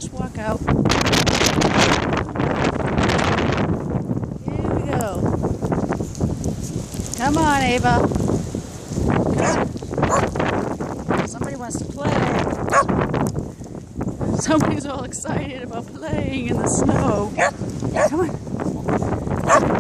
first walk out. Here we go. Come on, Ava. Somebody wants to play. Somebody's all excited about playing in the snow. Come on.